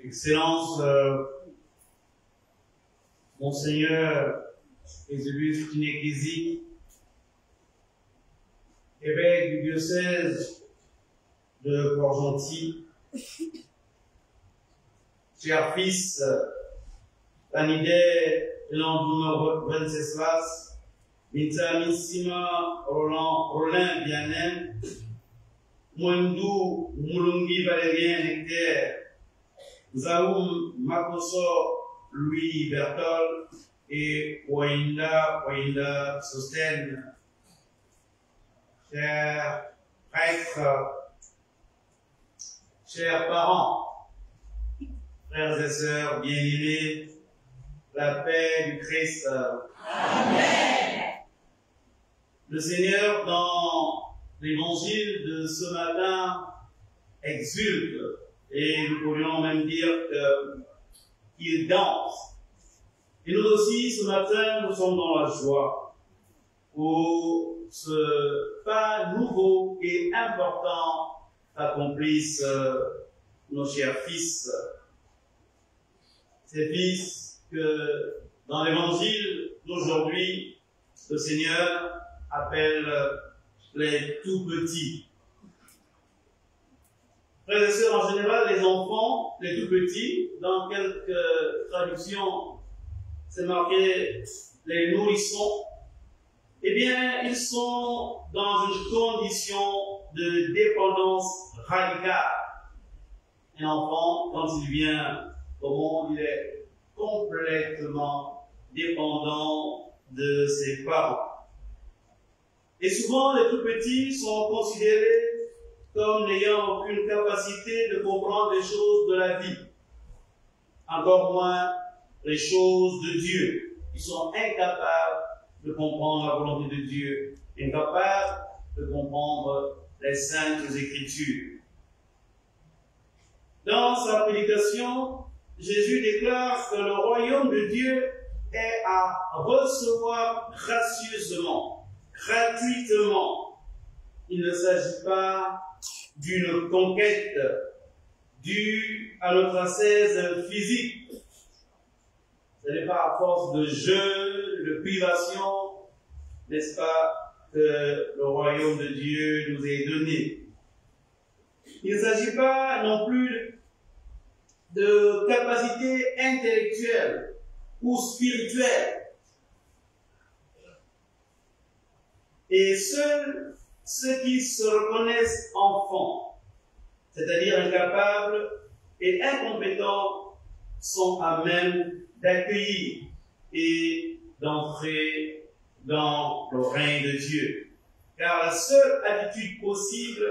Excellence, Monseigneur Eusebio Kinekezi, évêque du diocèse de Port-Gentil, cher fils Panide Landouno Venceslas, Mitsamissima Roland Vianem, Mwendou Moulungi Valérien Nectaire, Zaoum Makoso Louis Bertol et Wainda Sosten. Chers prêtres, chers parents, frères et sœurs bien-aimés, la paix du Christ. Amen. Le Seigneur, dans l'évangile de ce matin, exulte, et nous pourrions même dire qu'il danse. Et nous aussi, ce matin, nous sommes dans la joie pour ce pas nouveau et important accomplissent nos chers fils. Ces fils que, dans l'évangile d'aujourd'hui, le Seigneur appelle les tout petits. Frères et sœurs, en général, les enfants, les tout petits, dans quelques traductions, c'est marqué les nourrissons. Eh bien, ils sont dans une condition de dépendance radicale. Un enfant, quand il vient au monde, il est complètement dépendant de ses parents. Et souvent, les tout petits sont considérés comme n'ayant aucune capacité de comprendre les choses de la vie, encore moins les choses de Dieu. Ils sont incapables de comprendre la volonté de Dieu, incapables de comprendre les saintes écritures. Dans sa prédication, Jésus déclare que le royaume de Dieu est à recevoir gracieusement, gratuitement. Il ne s'agit pas d'une conquête due à notre ascèse physique. Ce n'est pas à force de jeu, de privation, n'est-ce pas, que le royaume de Dieu nous est donné. Il ne s'agit pas non plus de capacité intellectuelle ou spirituelle. Et seuls ceux qui se reconnaissent enfants, c'est-à-dire incapables et incompétents, sont à même d'accueillir et d'entrer dans le règne de Dieu. Car la seule attitude possible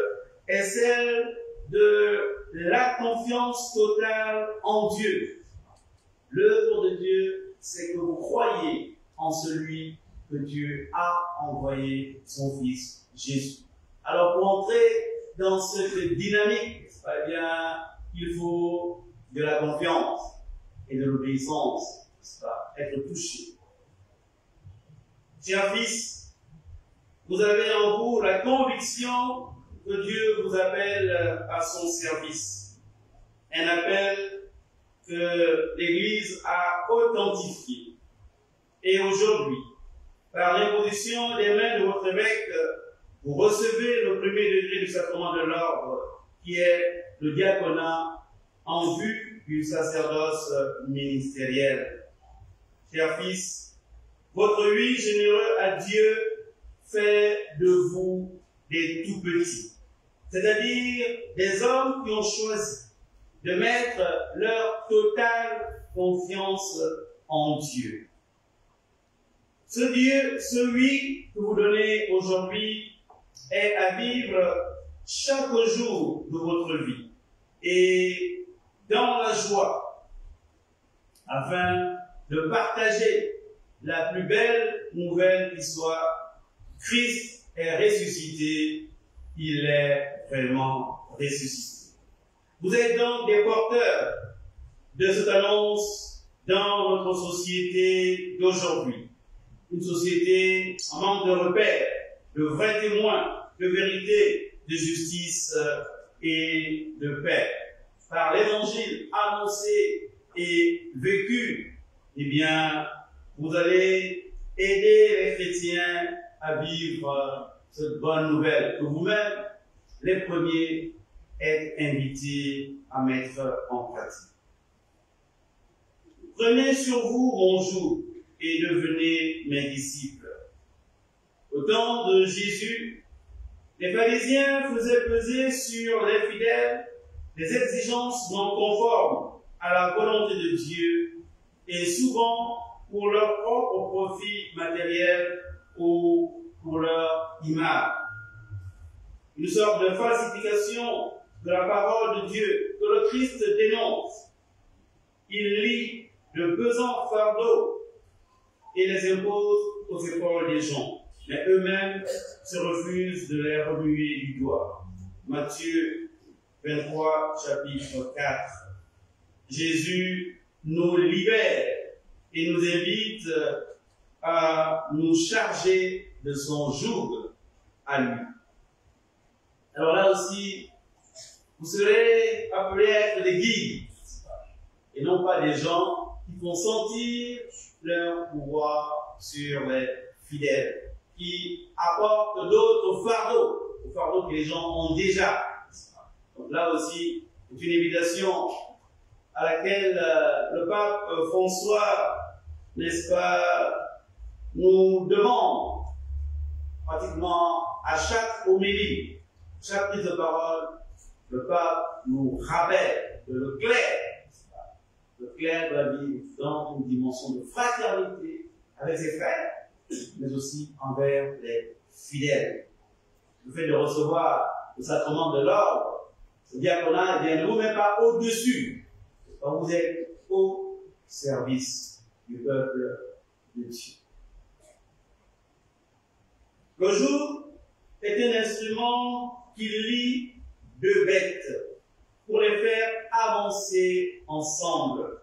est celle de la confiance totale en Dieu. L'œuvre de Dieu, c'est que vous croyez en celui que Dieu a envoyé, son Fils Jésus. Alors pour entrer dans cette dynamique, eh bien, il faut de la confiance et de l'obéissance, n'est-ce pas, être touché. Chers fils, vous avez en vous la conviction que Dieu vous appelle à son service. Un appel que l'Église a authentifié. Et aujourd'hui, par l'imposition des mains de votre évêque, vous recevez le premier degré du sacrement de l'ordre, qui est le diaconat en vue du sacerdoce ministériel. Chers fils, votre oui généreux à Dieu fait de vous des tout petits, c'est-à-dire des hommes qui ont choisi de mettre leur totale confiance en Dieu. Ce oui que vous donnez aujourd'hui est à vivre chaque jour de votre vie et dans la joie, afin de partager la plus belle nouvelle qui soit: Christ est ressuscité, il est vraiment ressuscité. Vous êtes donc des porteurs de cette annonce dans notre société d'aujourd'hui. Une société en manque de repères, de vrais témoins, de vérité, de justice et de paix. Par l'évangile annoncé eh bien, vous allez aider les chrétiens à vivre cette bonne nouvelle que vous-même, les premiers, êtes invités à mettre en pratique. Prenez sur vous mon joug et devenez mes disciples. Au temps de Jésus, les pharisiens faisaient peser sur les fidèles des exigences non conformes à la volonté de Dieu et souvent pour leur propre profit matériel ou pour leur image. Une sorte de falsification de la parole de Dieu que le Christ dénonce. Il lie de pesants fardeaux et les impose aux épaules des gens, mais eux-mêmes se refusent de les remuer du doigt. Matthieu 23, chapitre 4. Jésus nous libère et nous invite à nous charger de son joug à lui. Alors là aussi, vous serez appelés à être des guides, et non pas des gens qui font sentir leur pouvoir sur les fidèles, qui apportent d'autres fardeaux que les gens ont déjà. Donc là aussi, c'est une invitation à laquelle le pape François, n'est-ce pas, nous demande pratiquement à chaque homélie, chaque prise de parole, le pape nous rappelle que le clerc doit vivre dans une dimension de fraternité avec ses frères, mais aussi envers les fidèles. Le fait de recevoir le sacrement de l'ordre, le diaconat, eh bien, ne vous met pas au-dessus. Vous êtes au service du peuple de Dieu. Le joug est un instrument qui lie deux bêtes pour les faire avancer ensemble.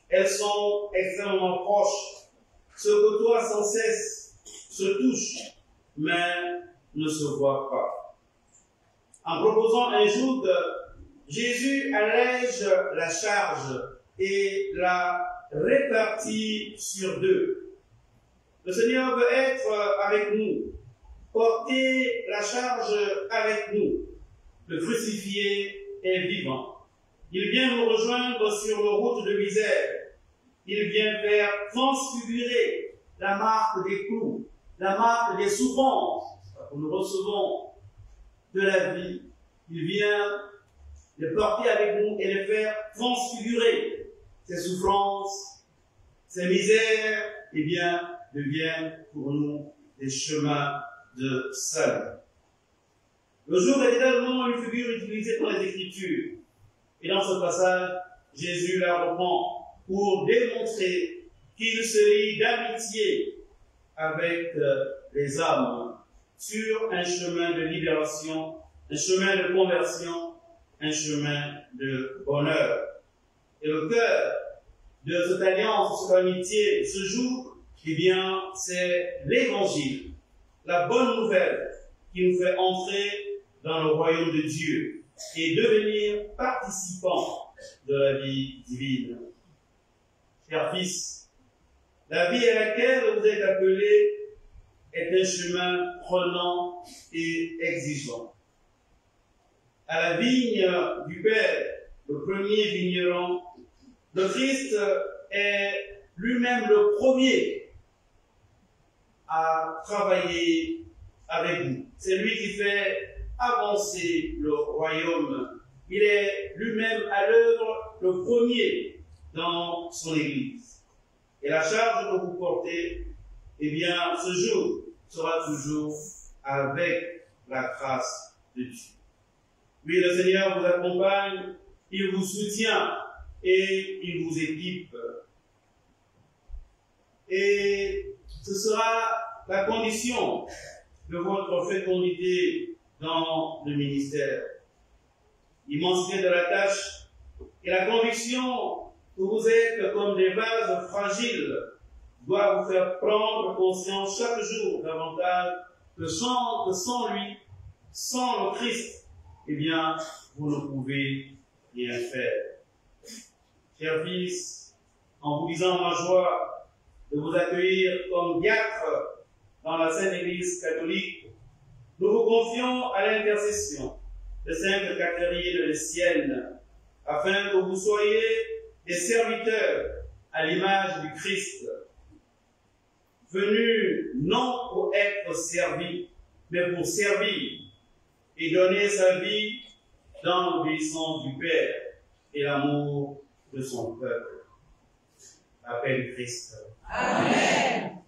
Elles sont extrêmement proches, se côtoient sans cesse, se touchent, mais ne se voient pas. En proposant un joug, Jésus allège la charge et la répartit sur deux. Le Seigneur veut être avec nous, porter la charge avec nous. Le crucifié est vivant. Il vient nous rejoindre sur nos routes de misère. Il vient faire transfigurer la marque des clous, la marque des souffrances que nous recevons de la vie. Il vient les porter avec nous et les faire transfigurer. Ces souffrances, ces misères, eh bien, deviennent pour nous des chemins de salut. Le joug est également une figure utilisée dans les Écritures. Et dans ce passage, Jésus la reprend pour démontrer qu'il se lie d'amitié avec les âmes sur un chemin de libération, un chemin de conversion, un chemin de bonheur. Et le cœur de cette alliance, de cette amitié, ce jour, eh bien, c'est l'Évangile, la bonne nouvelle qui nous fait entrer dans le royaume de Dieu et devenir participants de la vie divine. Chers fils, la vie à laquelle vous êtes appelés est un chemin prenant et exigeant. À la vigne du Père, le premier vigneron, le Christ est lui-même le premier à travailler avec vous. C'est lui qui fait avancer le royaume. Il est lui-même à l'œuvre le premier dans son Église. Et la charge que vous portez, eh bien, ce jour sera toujours avec la grâce de Dieu. Oui, le Seigneur vous accompagne, il vous soutient et il vous équipe. Et ce sera la condition de votre fécondité dans le ministère. L'immensité de la tâche et la conviction que vous êtes comme des vases fragiles doit vous faire prendre conscience chaque jour davantage que sans lui, sans le Christ, eh bien, vous ne pouvez rien faire. Chers fils, en vous disant ma joie de vous accueillir comme diacre dans la Sainte Église catholique, nous vous confions à l'intercession de Sainte Catherine de Sienne, afin que vous soyez des serviteurs à l'image du Christ, venus non pour être servis, mais pour servir et donner sa vie dans l'obéissance du Père et l'amour de son peuple. Appel du Christ. Amen.